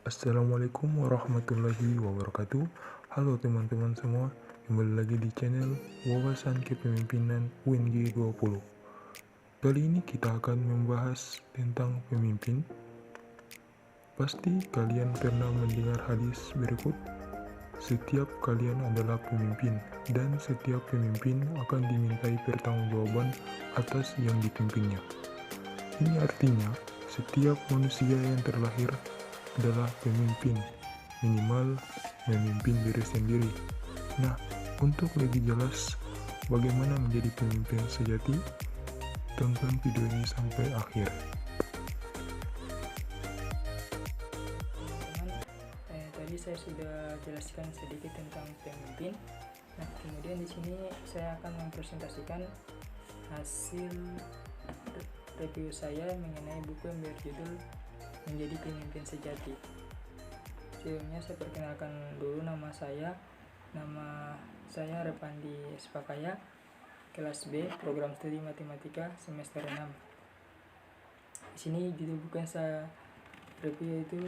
Assalamualaikum warahmatullahi wabarakatuh. Halo teman-teman semua, kembali lagi di channel Wawasan Kepemimpinan UNG 20. Kali ini kita akan membahas tentang pemimpin. Pasti kalian pernah mendengar hadis berikut: setiap kalian adalah pemimpin, dan setiap pemimpin akan dimintai pertanggungjawaban atas yang dipimpinnya. Ini artinya, setiap manusia yang terlahir adalah pemimpin, minimal memimpin diri sendiri. Nah, untuk lebih jelas bagaimana menjadi pemimpin sejati, tonton video ini sampai akhir. Teman-teman, tadi saya sudah jelaskan sedikit tentang pemimpin. Nah, kemudian di sini saya akan mempresentasikan hasil review saya mengenai buku yang berjudul Menjadi Pemimpin Sejati. Sebelumnya saya perkenalkan dulu nama saya. Nama saya Repandi Spakaya, kelas B, program studi matematika semester 6. Di sini judul buku yang saya review itu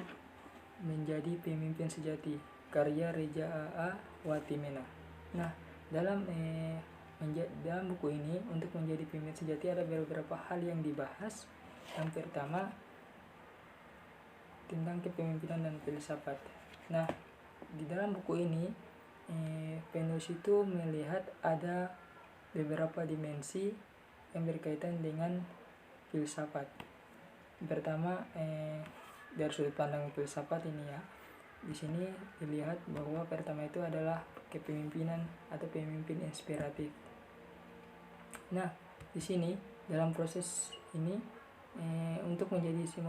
Menjadi Pemimpin Sejati, karya Reja A.A. Watimena. Nah, dalam buku ini, untuk menjadi pemimpin sejati ada beberapa hal yang dibahas. Yang pertama, tentang kepemimpinan dan filsafat. Nah, di dalam buku ini penulis itu melihat ada beberapa dimensi yang berkaitan dengan filsafat. Pertama, dari sudut pandang filsafat ini ya, di sini dilihat bahwa pertama itu adalah kepemimpinan atau pemimpin inspiratif. Nah, di sini dalam proses ini untuk menjadi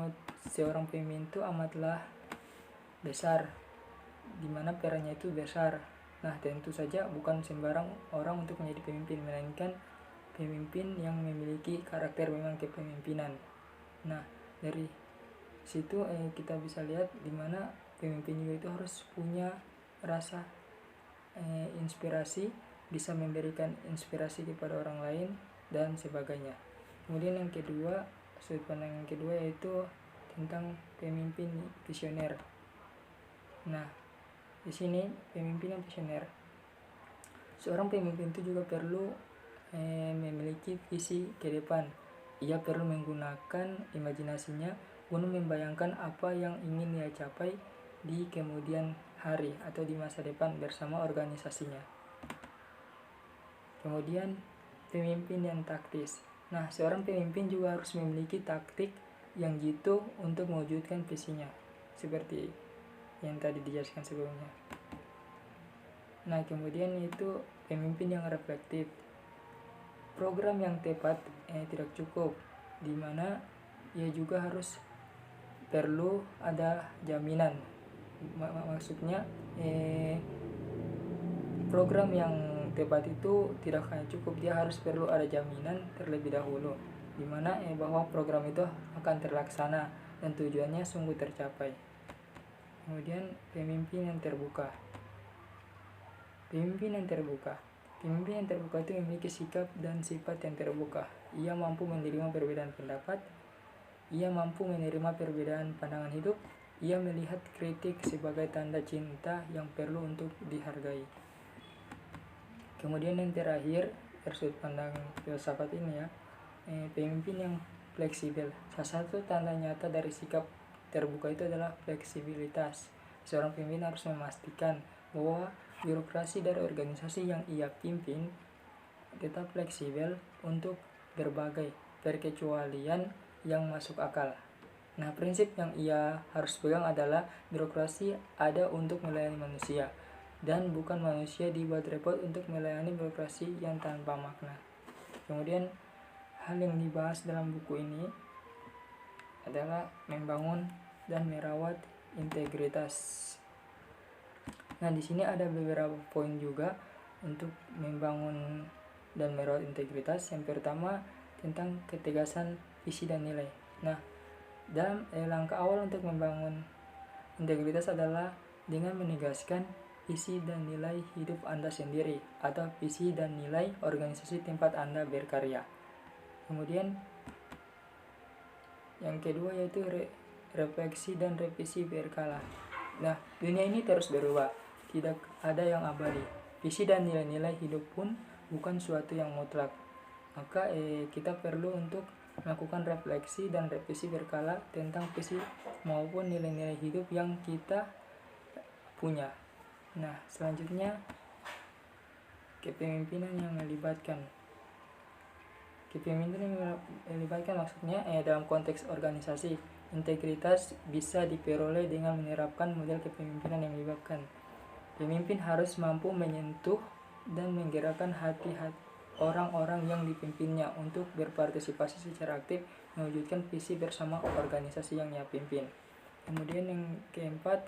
seorang pemimpin itu amatlah besar, dimana perannya itu besar. Nah, tentu saja bukan sembarang orang untuk menjadi pemimpin, melainkan pemimpin yang memiliki karakter memang kepemimpinan. Nah, dari situ kita bisa lihat dimana pemimpin juga itu harus punya rasa inspirasi, bisa memberikan inspirasi kepada orang lain dan sebagainya. Kemudian yang kedua, sudut pandang yang kedua yaitu tentang pemimpin visioner. Nah, di sini pemimpin yang visioner, seorang pemimpin itu juga perlu memiliki visi ke depan. Ia perlu menggunakan imajinasinya untuk membayangkan apa yang ingin ia capai di kemudian hari atau di masa depan bersama organisasinya. Kemudian pemimpin yang taktis. Nah, seorang pemimpin juga harus memiliki taktik yang jitu untuk mewujudkan visinya, seperti yang tadi dijelaskan sebelumnya. Nah, kemudian itu pemimpin yang reflektif. Program yang tepat tidak cukup, di mana ia juga harus perlu ada jaminan. Maksudnya program yang tepat itu tidak hanya cukup, dia harus perlu ada jaminan terlebih dahulu, di mana bahwa program itu akan terlaksana dan tujuannya sungguh tercapai. Kemudian pemimpin yang terbuka. Pemimpin yang terbuka itu memiliki sikap dan sifat yang terbuka. Ia mampu menerima perbedaan pendapat, ia mampu menerima perbedaan pandangan hidup, ia melihat kritik sebagai tanda cinta yang perlu untuk dihargai. Kemudian yang terakhir, dari sudut pandang filsafat ini ya, pemimpin yang fleksibel. Salah satu tanda nyata dari sikap terbuka itu adalah fleksibilitas. Seorang pemimpin harus memastikan bahwa birokrasi dari organisasi yang ia pimpin tetap fleksibel untuk berbagai perkecualian yang masuk akal. Nah, prinsip yang ia harus pegang adalah birokrasi ada untuk melayani manusia, dan bukan manusia dibuat repot untuk melayani birokrasi yang tanpa makna. Kemudian hal yang dibahas dalam buku ini adalah membangun dan merawat integritas. Nah, di sini ada beberapa poin juga untuk membangun dan merawat integritas. Yang pertama tentang ketegasan visi dan nilai. Nah, dalam langkah awal untuk membangun integritas adalah dengan menegaskan visi dan nilai hidup Anda sendiri atau visi dan nilai organisasi tempat Anda berkarya. Kemudian yang kedua yaitu refleksi dan revisi berkala. Nah, dunia ini terus berubah, tidak ada yang abadi. Visi dan nilai-nilai hidup pun bukan suatu yang mutlak. Maka kita perlu untuk melakukan refleksi dan revisi berkala tentang visi maupun nilai-nilai hidup yang kita punya. Nah, selanjutnya kepemimpinan yang melibatkan maksudnya dalam konteks organisasi. Integritas bisa diperoleh dengan menerapkan model kepemimpinan yang melibatkan. Pemimpin harus mampu menyentuh dan menggerakkan hati orang-orang yang dipimpinnya untuk berpartisipasi secara aktif mewujudkan visi bersama organisasi yang ia pimpin. Kemudian yang keempat,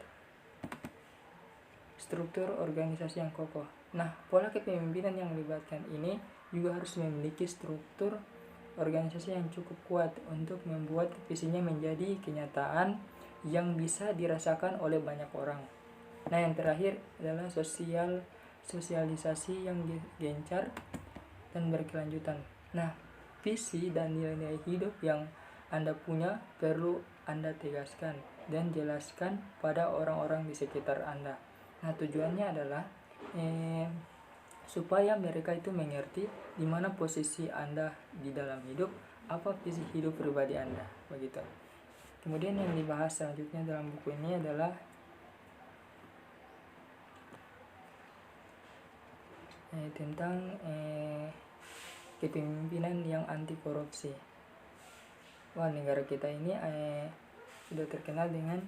struktur organisasi yang kokoh. Nah, pola kepemimpinan yang melibatkan ini juga harus memiliki struktur organisasi yang cukup kuat untuk membuat visinya menjadi kenyataan yang bisa dirasakan oleh banyak orang. Nah, yang terakhir adalah sosialisasi yang gencar dan berkelanjutan. Nah, visi dan nilai-nilai hidup yang Anda punya perlu Anda tegaskan dan jelaskan pada orang-orang di sekitar Anda. Nah, tujuannya adalah supaya mereka itu mengerti di mana posisi Anda di dalam hidup, apa visi hidup pribadi Anda, begitu. Kemudian yang dibahas selanjutnya dalam buku ini adalah tentang kepemimpinan yang anti korupsi. Wah, negara kita ini sudah terkenal dengan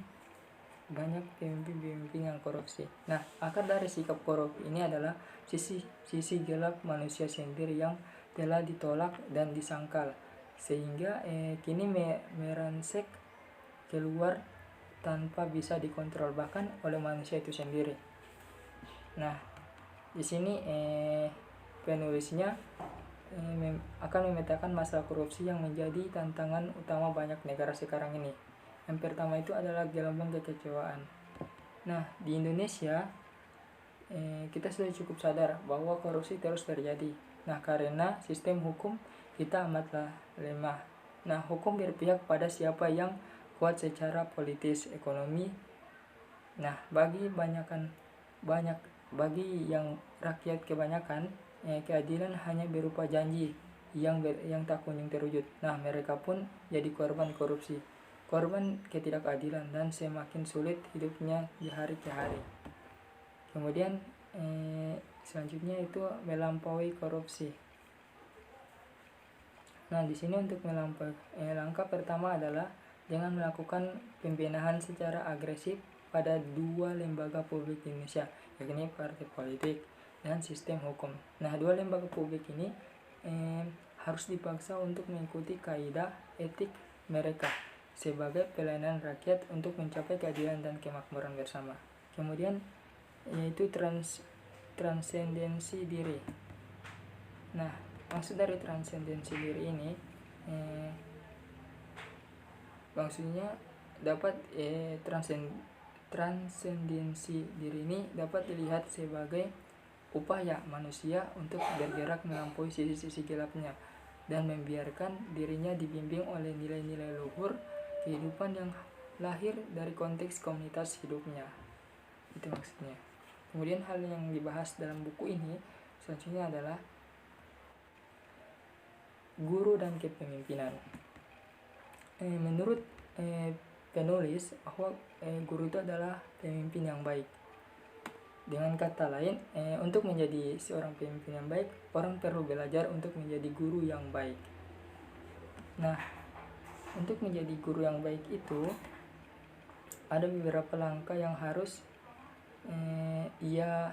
banyak pemimpin-pemimpin yang korupsi. Nah, akar dari sikap korup ini adalah sisi gelap manusia sendiri yang telah ditolak dan disangkal, sehingga kini merangsek keluar tanpa bisa dikontrol bahkan oleh manusia itu sendiri. Nah, di sini penulisnya akan memetakan masalah korupsi yang menjadi tantangan utama banyak negara sekarang ini. Yang pertama itu adalah gelombang kekecewaan. Nah, di Indonesia kita sudah cukup sadar bahwa korupsi terus terjadi. Nah, karena sistem hukum kita amatlah lemah. Nah, hukum berpihak pada siapa yang kuat secara politis, ekonomi. Nah, bagi yang rakyat kebanyakan, keadilan hanya berupa janji yang tak kunjung terwujud. Nah, mereka pun jadi korban korupsi, korban ketidakadilan, dan semakin sulit hidupnya di hari ke hari. Kemudian selanjutnya itu melampaui korupsi. Nah, di sini untuk melampaui langkah pertama adalah dengan melakukan pembenahan secara agresif pada dua lembaga publik di Indonesia, yakni partai politik dan sistem hukum. Nah, dua lembaga publik ini harus dipaksa untuk mengikuti kaidah etik mereka sebagai pelayanan rakyat untuk mencapai keadilan dan kemakmuran bersama. Kemudian yaitu transendensi diri. Nah, maksud dari transendensi diri ini maksudnya dapat transendensi diri ini dapat dilihat sebagai upaya manusia untuk bergerak melampaui sisi-sisi gelapnya dan membiarkan dirinya dibimbing oleh nilai-nilai luhur kehidupan yang lahir dari konteks komunitas hidupnya. Itu maksudnya. Kemudian hal yang dibahas dalam buku ini selanjutnya adalah guru dan kepemimpinan. Menurut penulis bahwa guru itu adalah pemimpin yang baik. Dengan kata lain, untuk menjadi seorang pemimpin yang baik, orang perlu belajar untuk menjadi guru yang baik. Nah, untuk menjadi guru yang baik itu ada beberapa langkah yang harus ia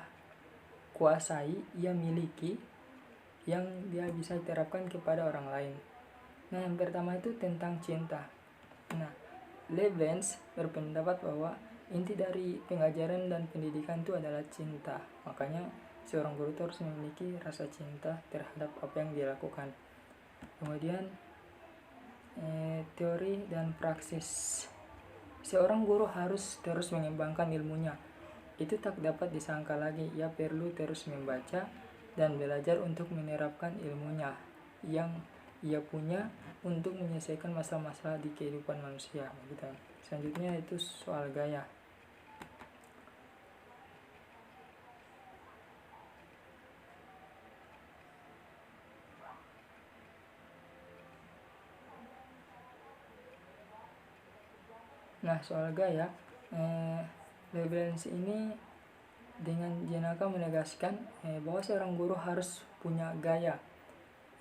kuasai, ia miliki, yang dia bisa terapkan kepada orang lain. Nah, yang pertama itu tentang cinta. Nah, Levens berpendapat bahwa inti dari pengajaran dan pendidikan itu adalah cinta. Makanya seorang guru itu harus memiliki rasa cinta terhadap apa yang dia lakukan. Kemudian teori dan praksis. Seorang guru harus terus mengembangkan ilmunya. Itu tak dapat disangka lagi. Ia perlu terus membaca dan belajar untuk menerapkan ilmunya yang ia punya untuk menyelesaikan masalah-masalah di kehidupan manusia. Gitu. selanjutnya itu soal gaya. Nah, soal gaya, Leibniz ini dengan jenaka menegaskan bahwa seorang guru harus punya gaya.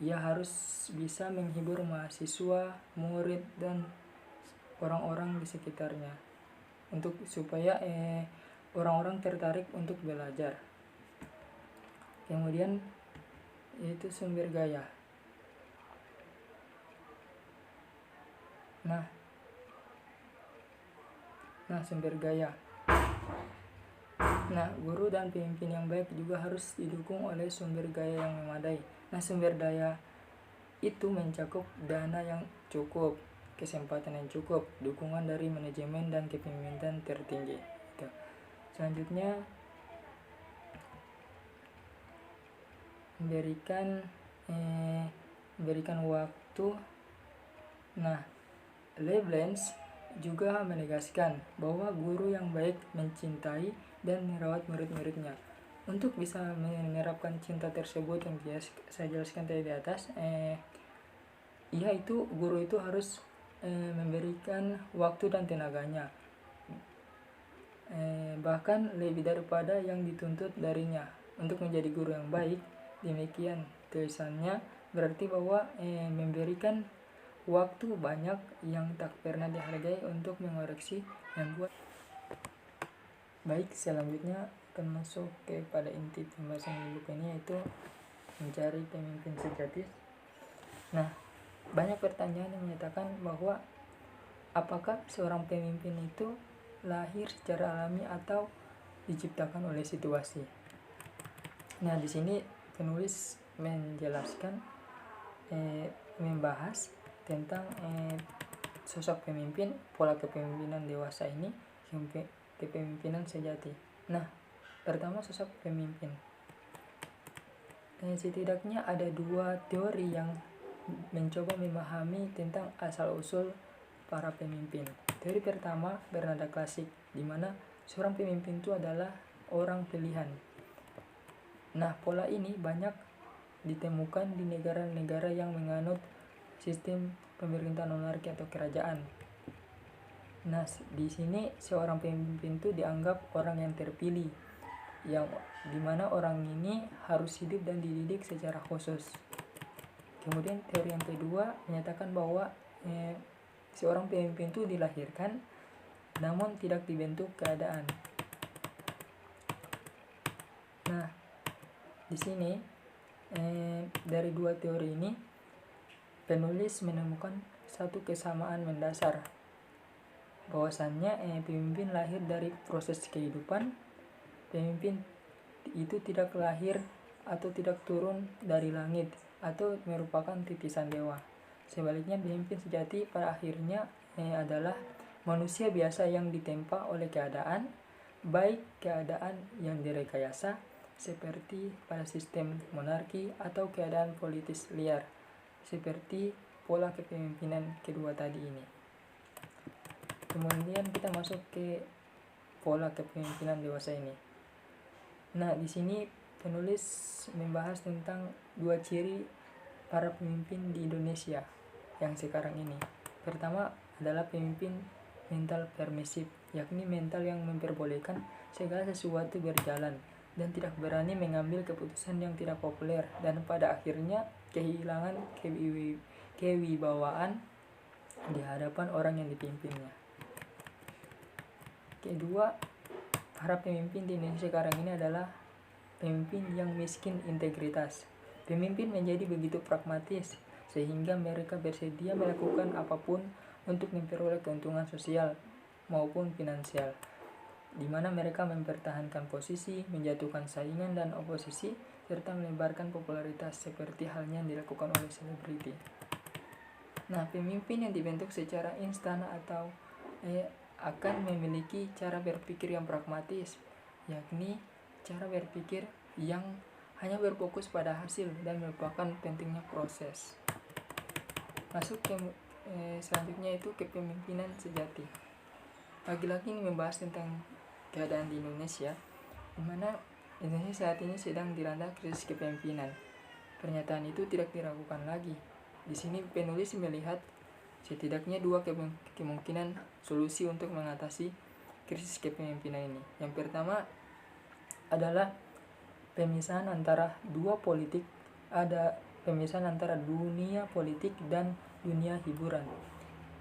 Ia harus bisa menghibur mahasiswa, murid, dan orang-orang di sekitarnya supaya orang-orang tertarik untuk belajar. Kemudian yaitu sumber gaya. Nah, sumber gaya. Nah, guru dan pemimpin yang baik juga harus didukung oleh sumber gaya yang memadai. Nah, sumber daya itu mencakup dana yang cukup, kesempatan yang cukup, dukungan dari manajemen dan kepemimpinan tertinggi. Gitu. Selanjutnya memberikan waktu. Nah, Leibniz juga menegaskan bahwa guru yang baik mencintai dan merawat murid-muridnya. Untuk bisa menerapkan cinta tersebut yang saya jelaskan tadi di atas, guru itu harus memberikan waktu dan tenaganya, bahkan lebih daripada yang dituntut darinya untuk menjadi guru yang baik. Demikian tulisannya, berarti bahwa memberikan waktu banyak yang tak pernah dihargai untuk mengoreksi dan buat. Baik, selanjutnya akan masuk kepada inti pembahasan buku ini, yaitu mencari pemimpin sejati. Nah, banyak pertanyaan yang menyatakan bahwa apakah seorang pemimpin itu lahir secara alami atau diciptakan oleh situasi. Nah, di sini penulis menjelaskan membahas tentang sosok pemimpin, pola kepemimpinan dewasa ini, kepemimpinan sejati. Nah, pertama sosok pemimpin. Setidaknya ada dua teori yang mencoba memahami tentang asal-usul para pemimpin. Teori pertama bernada klasik, di mana seorang pemimpin itu adalah orang pilihan. Nah, pola ini banyak ditemukan di negara-negara yang menganut sistem pemerintahan monarki atau kerajaan. Nah, di sini seorang pemimpin itu dianggap orang yang terpilih, yang dimana orang ini harus hidup dan dididik secara khusus. Kemudian teori yang kedua menyatakan bahwa seorang pemimpin itu dilahirkan namun tidak dibentuk keadaan. Nah, di sini dari dua teori ini penulis menemukan satu kesamaan mendasar, bahwasannya pemimpin lahir dari proses kehidupan. Pemimpin itu tidak lahir atau tidak turun dari langit atau merupakan titisan dewa. Sebaliknya, pemimpin sejati pada akhirnya adalah manusia biasa yang ditempa oleh keadaan, baik keadaan yang direkayasa seperti pada sistem monarki atau keadaan politis liar seperti pola kepemimpinan kedua tadi ini. Kemudian kita masuk ke pola kepemimpinan dewasa ini. Nah, di sini penulis membahas tentang dua ciri para pemimpin di Indonesia yang sekarang ini. Pertama adalah pemimpin mental permisif, yakni mental yang memperbolehkan segala sesuatu berjalan dan tidak berani mengambil keputusan yang tidak populer dan pada akhirnya kehilangan kewibawaan di hadapan orang yang dipimpinnya. Kedua, para pemimpin di Indonesia sekarang ini adalah pemimpin yang miskin integritas. Pemimpin menjadi begitu pragmatis sehingga mereka bersedia melakukan apapun untuk memperoleh keuntungan sosial maupun finansial, di mana mereka mempertahankan posisi, menjatuhkan saingan dan oposisi, serta melebarkan popularitas seperti halnya yang dilakukan oleh selebriti. Nah, pemimpin yang dibentuk secara instan atau akan memiliki cara berpikir yang pragmatis, yakni cara berpikir yang hanya berfokus pada hasil dan melupakan pentingnya proses. Masuk ke selanjutnya itu kepemimpinan sejati. Lagi-lagi ini membahas tentang keadaan di Indonesia, di mana Indonesia saat ini sedang dilanda krisis kepemimpinan. Pernyataan itu tidak diragukan lagi. Di sini penulis melihat setidaknya dua kemungkinan solusi untuk mengatasi krisis kepemimpinan ini. Yang pertama adalah pemisahan antara pemisahan antara dunia politik dan dunia hiburan.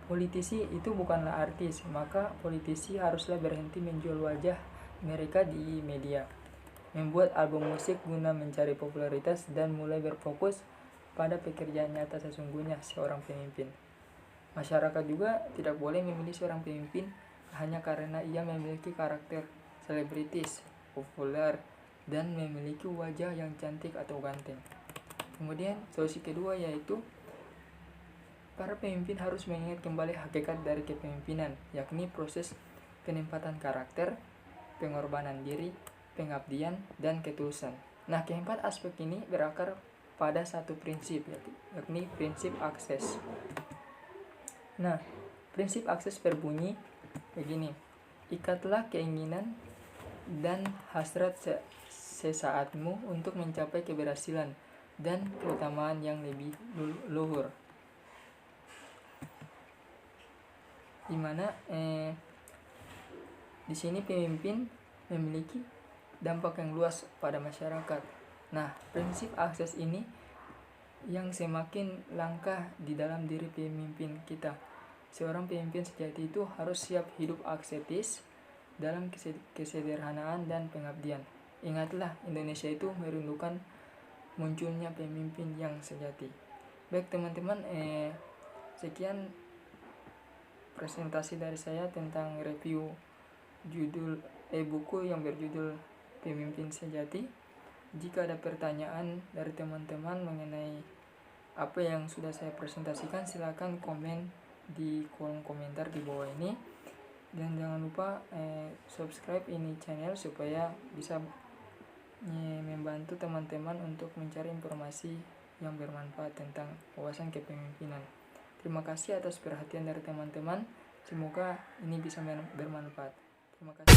Politisi itu bukanlah artis, maka politisi haruslah berhenti menjual wajah mereka di media, membuat album musik guna mencari popularitas, dan mulai berfokus pada pekerjaan nyata sesungguhnya seorang pemimpin. Masyarakat juga tidak boleh memilih seorang pemimpin hanya karena ia memiliki karakter selebritis, populer, dan memiliki wajah yang cantik atau ganteng. Kemudian solusi kedua yaitu para pemimpin harus mengingat kembali hakikat dari kepemimpinan, yakni proses penempatan karakter, pengorbanan diri, pengabdian, dan ketulusan. Nah, keempat aspek ini berakar pada satu prinsip, yakni prinsip akses. Nah, prinsip akses berbunyi begini: ikatlah keinginan dan hasrat sesaatmu untuk mencapai keberhasilan dan keutamaan yang lebih luhur. Di mana di sini pemimpin memiliki dampak yang luas pada masyarakat. Nah, prinsip akses ini yang semakin langka di dalam diri pemimpin kita. Seorang pemimpin sejati itu harus siap hidup asketis dalam kesederhanaan dan pengabdian. Ingatlah, Indonesia itu merindukan munculnya pemimpin yang sejati. Baik teman-teman, sekian presentasi dari saya tentang review judul buku yang berjudul Pemimpin Sejati. Jika ada pertanyaan dari teman-teman mengenai apa yang sudah saya presentasikan, silakan komen di kolom komentar di bawah ini, dan jangan lupa subscribe ini channel supaya bisa membantu teman-teman untuk mencari informasi yang bermanfaat tentang wawasan kepemimpinan. Terima kasih atas perhatian dari teman-teman. Semoga ini bisa bermanfaat. Terima kasih.